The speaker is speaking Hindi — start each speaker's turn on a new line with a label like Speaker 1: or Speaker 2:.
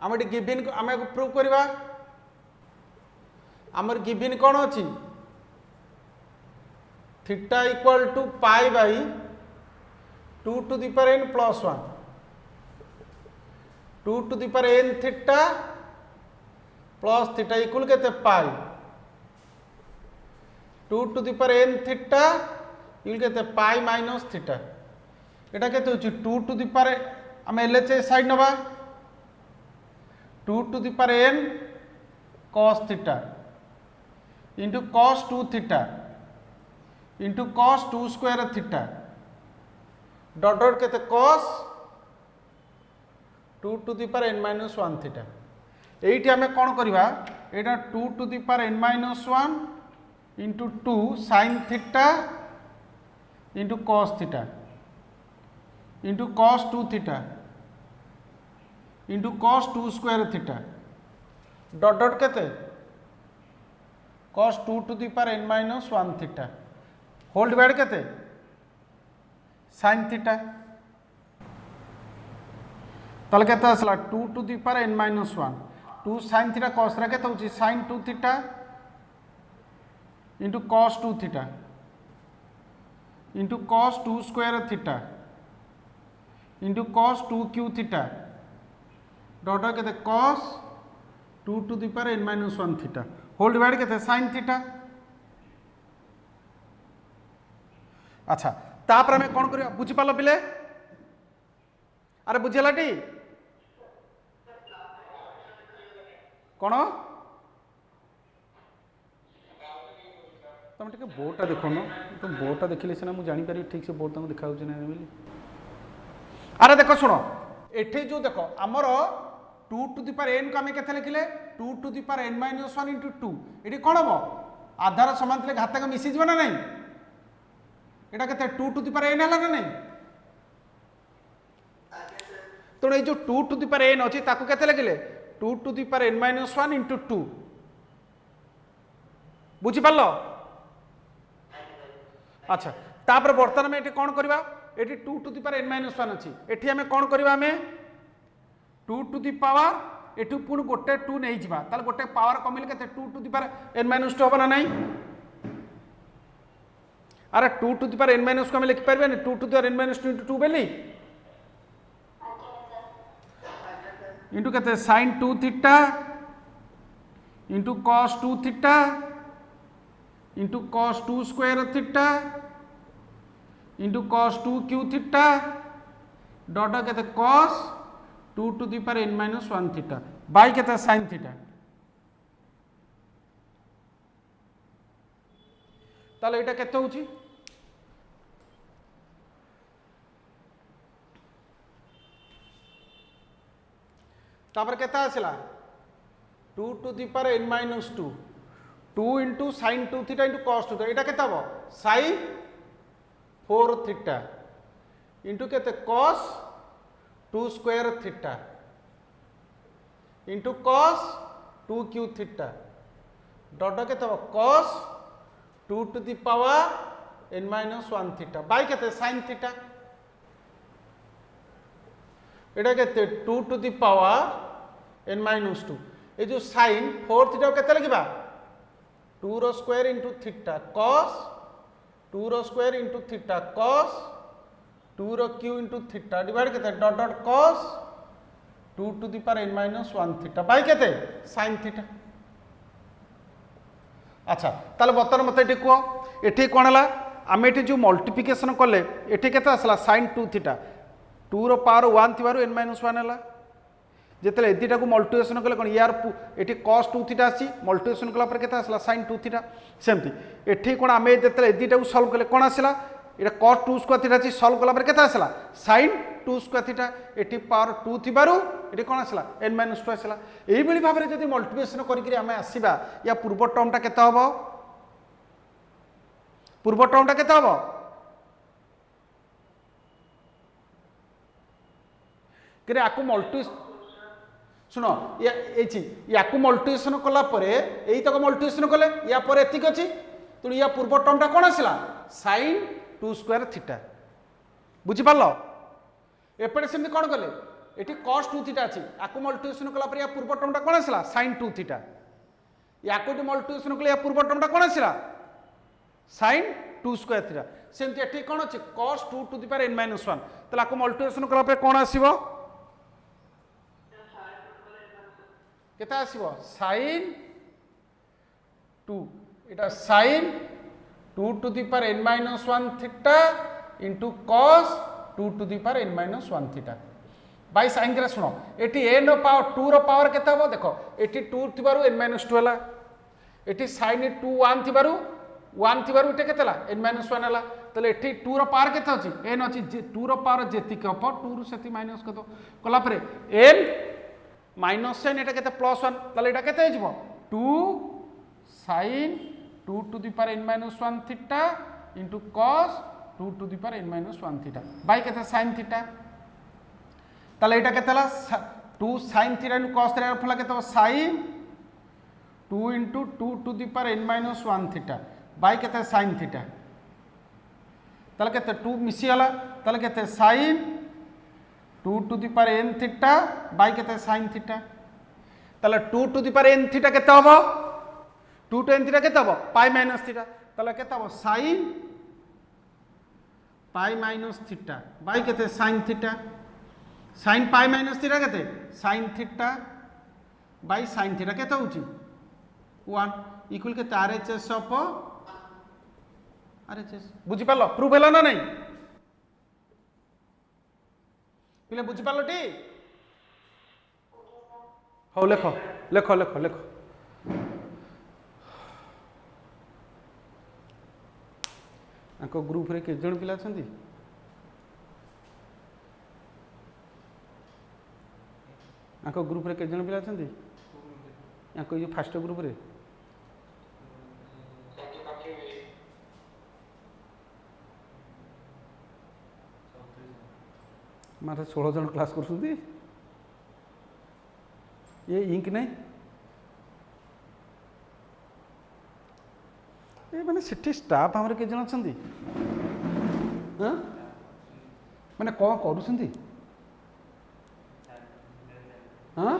Speaker 1: आम गिविन आम प्रूव करवा आमर गिविन कौन अच्छी theta equal to pi by 2 to the power n plus 1 2 to the power n theta plus theta equal के पाई 2 to the power n theta equal के पाई माइनस थीटा एटा केते होची 2 to the power हम एलएचएस साइड नबा 2 to the power n cos theta into cos 2 theta into cos 2 square theta dot dot के cos 2 to the power n minus 1 theta एठी हमें कौन करवा एटा 2 to the power n minus 1 into 2 sin theta into cos theta into cos 2 theta into cos 2 square theta dot dot के cos 2 to the power n minus 1 theta whole divide के sin थीटा ताले केते आसला 2 to the power n minus 1 2 sin theta cos रा केते होची sin 2 theta into cos 2 theta into cos 2 square theta into cos 2 cube theta dot केते cos 2 to the power n minus 1 theta whole divide केते sin थीटा अच्छा तापर हमें कौन करिया बुझी पालो पिले अरे बुझेलाटी कौन तुम टे बोर्डटा देख तुम बोर्डटा देखिले सीना मुझे जानी ठीक से बोर्ड तुमको देखा ना बोली अरे देख शुण एठे जो देख आमर 2 to the power n को आम के लिखिले 2 to the power n minus 1 into 2 ये कौन हम आधार समान थे घातक मिसीज ना नहीं एटा के 2 to the power n है ना नहीं तो ये जो 2 to the power n अच्छी ताको केते लिखिले 2 to the power n minus 1 into 2 बुझी पारलो अच्छा तापर बर्तमान में कौन करवा ये 2 to the power n minus 1 अच्छी एठी हमें कौन करवा हमें 2 to the power एठू पुणी गोटे 2 नहीं जिबा ताले गोटे पावर कमिले केते 2 to the power n minus 2 होबा नहीं अरे 2 to the power n minus को हमें लिख पारबे नहीं 2 to the power n minus 2 into 2 Bailey into कहते sin 2 theta into cos 2 theta into cos 2 square theta into cos 2 cube theta dot कहते cos 2 to the power n minus 1 theta by कहते sin थीटा ताले एटा केते होची तापर केता आसला 2 to the power n minus 2 2 into sin 2 theta into cos 2 एटा केता हो sin 4 थीटा into केते cos 2 square theta into cos 2 cube theta dot केते हो cos 2 to the power n minus 1 theta by केते sin थीटा एटा केते 2 to the power n minus 2 ये जो sin 4 थीटा केते लिखबा 2 रो स्क्वायर इनटू थीटा cos 2 रो स्क्वायर इनटू थीटा cos 2 रो क्यू इनटू थीटा डिवाइड केते dot dot cos 2 to the power n minus 1 theta by केते sin थीटा अच्छा ताले बर्तमान मत ये कह ये कौन है आम ये जो मल्टीप्लिकेशन कले ये केते आसला sin 2 थीटा 2 रो पावर 1 थी n minus 1 है जिते दुटा को मल्टीप्लिकेशन कले कौन यार ये cos 2 थीटा आसी मल्टीप्लिकेशन कला केते आसला sin 2 थीटा सेमती ये कौन आम जिते दुटा को सल्व कले कौन आसला ये cos 2 स्क्वायर थीटा अच्छी सल्व कला केते आसला sin 2 स्क्वायर थीटा ये पावर 2 थी ये कौन आसला n minus 2 आसला यही भाव में जब मल्टीप्लिकेशन करके आम आसवा या पूर्व टर्मटा केते हम पूर्व टर्मटा केते हम कि आपको मल्टी शुण या मल्टीप्लिकेशन कलापर यही तक मल्टीप्लिकेशन कले या पर एतिक अच्छी तेणु या पूर्व टर्मटा कौन आसला sin 2 स्क्वायर थीटा बुझिपार एपटे सेमती कौन कले एटी cos 2 थीटा अछि आकु मल्टिप्लिकेशन कला पर या पूर्व टर्मटा कोन आसला sin 2 थीटा याकु मल्टिप्लिकेशन कला या पूर्व टर्मटा कोन आसला sin 2 स्क्वायर थीटा सेमति एटी कोन अछि cos 2 to the power n - 1 तला आकु मल्टिप्लिकेशन कला पर कोन आसीबो केता आसीबो sin 2 एटा sin 2 to the power n - 1 theta into cos 2 to the power n - 1 theta by sine के शुण एटी n पावर 2 रो पावर केते हो देखो एटी 2 थिबारु n - 2 हला एटी sin 2 1 थिबारु 1 थिबारु एटे केतेला n - 1 हला तले एटी 2 रो पावर केते अछि n अछि 2 रो पावर जेति के अप 2 रो सेति माइनस कतो कला परे n माइनस n एटा केते प्लस 1 तले एटा केते हिजबो 2 sin 2 to the power n - 1 theta into cos 2 to the power n - 1 theta by केते sin थीटा ताले एटा केतला 2 sin theta into cos theta फला केतो sin 2 into 2 to the power n - 1 theta by केते sin थीटा ताले केते 2 मिसी हला ताले केते sin 2 to the power n theta by केते sin थीटा ताले 2 to the power n theta केते हबो 2 टू n थीटा केते हबो पाई माइनस थीटा ताले केते हबो sin pi minus theta by केते sin theta sin pi minus theta केते sin theta by sin theta केते होची 1 इक्वल के RHS ऑफ RHS बुझी पालो प्रूफ हैला ना नहीं पिले बुझी पालो टी हो लेखो लेखो लेखो लेखो आको ग्रुप रे के जण पिला छंती आको ग्रुप रे के जण पिला छंती आको ये फर्स्ट ग्रुप रे मारे 16 जन क्लास करछुंती ये इंक नहीं ये माने सिटी स्टाफ हमरे के जण छंती हां माने कोन करूछंती हां